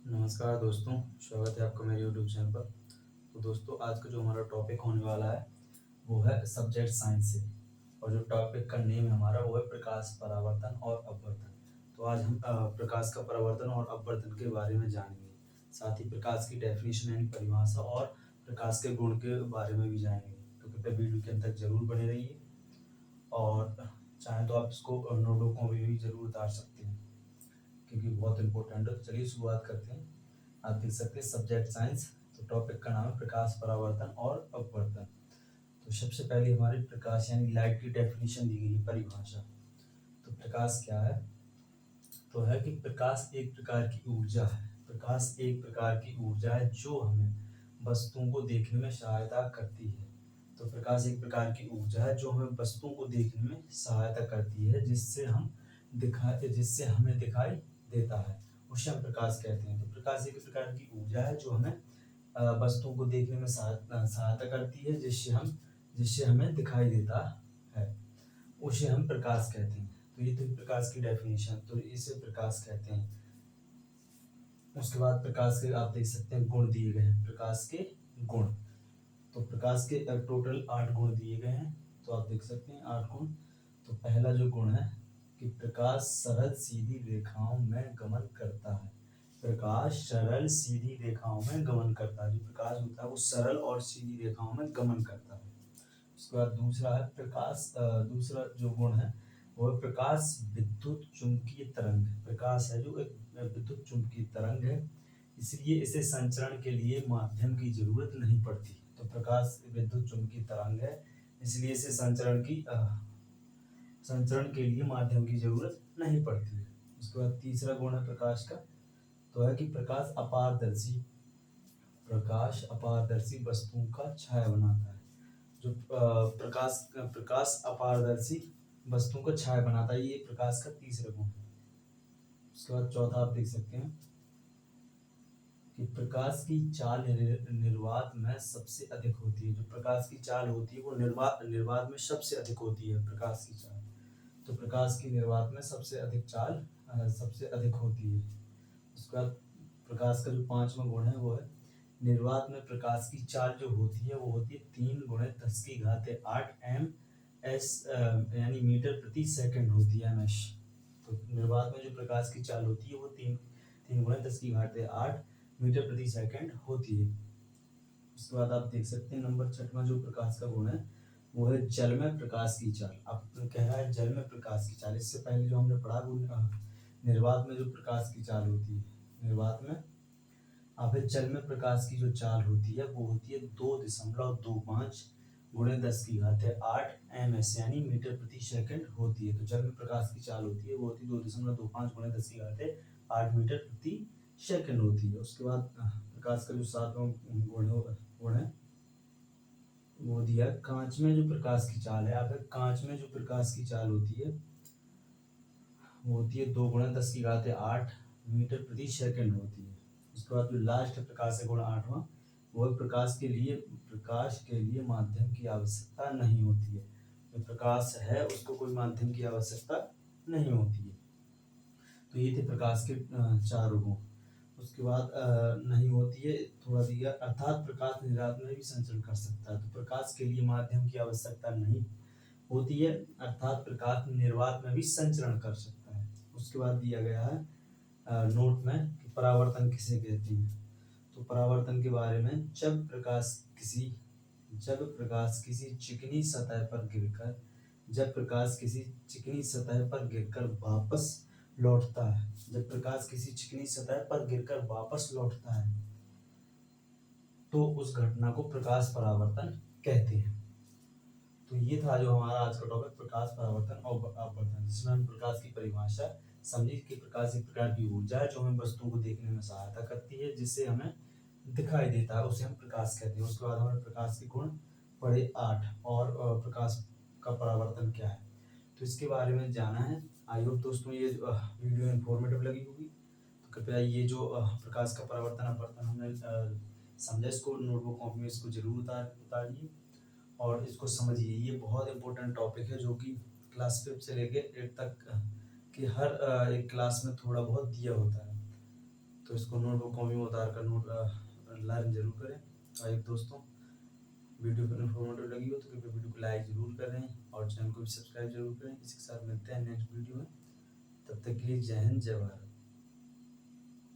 नमस्कार दोस्तों, स्वागत है आपका मेरे यूट्यूब चैनल पर। तो दोस्तों, आज का जो हमारा टॉपिक होने वाला है वो है सब्जेक्ट साइंस से। और जो टॉपिक का नेम है हमारा वो है प्रकाश परावर्तन और अपवर्तन। तो आज हम प्रकाश का परावर्तन और अपवर्तन के बारे में जानेंगे। साथ ही प्रकाश की डेफिनेशन यानी परिभाषा और प्रकाश के गुण के बारे में भी जानेंगे। तो कृपया वीडियो के अंत तक जरूर बने रहिए और चाहें तो आप इसको नोटबुकों में भी जरूर उतार सकते हैं क्योंकि बहुत इंपॉर्टेंट है। तो चलिए शुरुआत करते हैं। आप देख सकते हैं सब्जेक्ट साइंस। तो टॉपिक का नाम है प्रकाश परावर्तन और अपवर्तन। तो सबसे पहले हमारी प्रकाश यानी लाइट की डेफिनेशन दी गई है, परिभाषा। तो प्रकाश क्या है? तो है कि प्रकाश एक प्रकार की ऊर्जा है। प्रकाश एक प्रकार की ऊर्जा है जो हमें वस्तुओं को देखने में सहायता करती है। तो प्रकाश एक प्रकार की ऊर्जा है जो हमें वस्तुओं को देखने में सहायता करती है, जिससे हमें दिखाई देता है, उसे हम प्रकाश कहते हैं। तो प्रकाश एक प्रकार की ऊर्जा है जो हमें वस्तुओं को देखने में सहायता करती है, जिससे हमें दिखाई देता है, उसे हम प्रकाश कहते हैं। तो ये थी प्रकाश की डेफिनेशन। तो इसे प्रकाश कहते हैं। उसके बाद प्रकाश के आप देख सकते हैं गुण दिए गए हैं। प्रकाश के गुण, तो प्रकाश के टोटल 8 गुण दिए गए हैं। तो आप देख सकते हैं 8 गुण। तो पहला जो गुण है कि प्रकाश सरल सीधी रेखाओं में गमन करता है। प्रकाश सरल सीधी रेखाओं में गमन करता है। जो प्रकाश होता है वो सरल और सीधी रेखाओं में गमन करता है। उसके बाद दूसरा है दूसरा जो गुण है वो है प्रकाश विद्युत चुंबकीय तरंग। प्रकाश है जो एक विद्युत चुंबकीय तरंग है, इसलिए इसे संचरण के लिए माध्यम की जरूरत नहीं पड़ती। तो प्रकाश विद्युत चुंबकीय तरंग है, इसलिए इसे संचरण के लिए माध्यम की जरूरत नहीं पड़ती है। उसके बाद तीसरा गुण है प्रकाश का, तो है कि प्रकाश अपारदर्शी वस्तुओं का छाया बनाता है। जो प्रकाश अपारदर्शी वस्तुओं का छाया बनाता है, ये प्रकाश का तीसरा गुण है। उसके बाद चौथा आप देख सकते हैं कि प्रकाश की चाल निर्वात में सबसे अधिक होती है। जो प्रकाश की चाल होती है वो निर्वात में सबसे अधिक होती है। प्रकाश की चाल, तो प्रकाश की निर्वात में सबसे अधिक होती है। उसके बाद प्रकाश का जो पांचवा गुण है वो है निर्वात में प्रकाश की चाल जो होती है वो होती है 3 × 10⁸ एम एस यानी मीटर प्रति सेकंड होती है, ms। तो निर्वात में जो प्रकाश की चाल होती है वो 3 × 10⁸ मीटर प्रति सेकंड होती है। उसके बाद आप देख सकते हैं नंबर 6वां जो प्रकाश का गुण है वो है जल में प्रकाश की चाल। अब कह रहा है जल में प्रकाश की चाल। इससे पहले जो हमने पढ़ा वो निर्वात में जो प्रकाश की चाल होती है, निर्वात में अब जल में प्रकाश की जो चाल होती है वो होती है 2.25 × 10⁸ ms यानी मीटर प्रति सेकंड होती है। तो जल में प्रकाश की चाल होती है वो होती है 2.25 × 10⁸ मीटर प्रति सेकंड होती है। उसके बाद प्रकाश का जो 7वां गुण है वो दिया कांच में जो प्रकाश की चाल है। अब कांच में जो प्रकाश की चाल होती है वो होती है 2 × 10⁸ मीटर प्रति सेकंड होती है। उसके बाद जो लास्ट प्रकाश है गुण 8वां, वो प्रकाश के लिए माध्यम की आवश्यकता नहीं होती है। जो प्रकाश है उसको कोई माध्यम की आवश्यकता नहीं होती है। तो ये थे प्रकाश के 4 गुण। उसके बाद नहीं होती है, थोड़ा दिया, अर्थात प्रकाश निर्वात में भी संचरण कर सकता है। तो प्रकाश के लिए माध्यम की आवश्यकता नहीं होती है, अर्थात प्रकाश निर्वात में भी संचरण कर सकता है। उसके बाद दिया गया है नोट में कि परावर्तन किसे कहते हैं। तो परावर्तन के बारे में जब प्रकाश किसी चिकनी सतह पर गिरकर वापस लौटता है, जब प्रकाश किसी चिकनी सतह पर गिरकर वापस लौटता है तो उस घटना को प्रकाश परावर्तन कहते हैं। तो ये था जो हमारा आज का टॉपिक प्रकाश परावर्तन और अपवर्तन, जिसमें हम प्रकाश की परिभाषा समझी कि प्रकाश एक प्रकार की ऊर्जा है जो हमें वस्तुओं को देखने में सहायता करती है, जिससे हमें दिखाई देता है, उसे हम प्रकाश कहते हैं। उसके बाद हमें प्रकाश के गुण पढ़े 8 और प्रकाश का परावर्तन क्या है तो इसके बारे में जाना है। आई होप दोस्तों ये वीडियो इन्फॉर्मेटिव लगी होगी। तो कृपया ये जो प्रकाश का परावर्तन अपवर्तन हमने समझा, इसको नोटबुक कॉपी में इसको जरूर उतारिए और इसको समझिए। ये बहुत इंपॉर्टेंट टॉपिक है जो कि क्लास 5 से लेके 8 तक के हर एक क्लास में थोड़ा बहुत दिया होता है। तो इसको नोटबुक कॉपी में उतार कर नोट लर्न जरूर करें। और एक दोस्तों, वीडियो को इन्फॉर्मेटिव लगी हो तो कृपया वीडियो को लाइक जरूर करें और चैनल को भी सब्सक्राइब जरूर करें। इसी के साथ मिलते हैं नेक्स्ट वीडियो में। तब तक के लिए जय हिंद, जय भारत।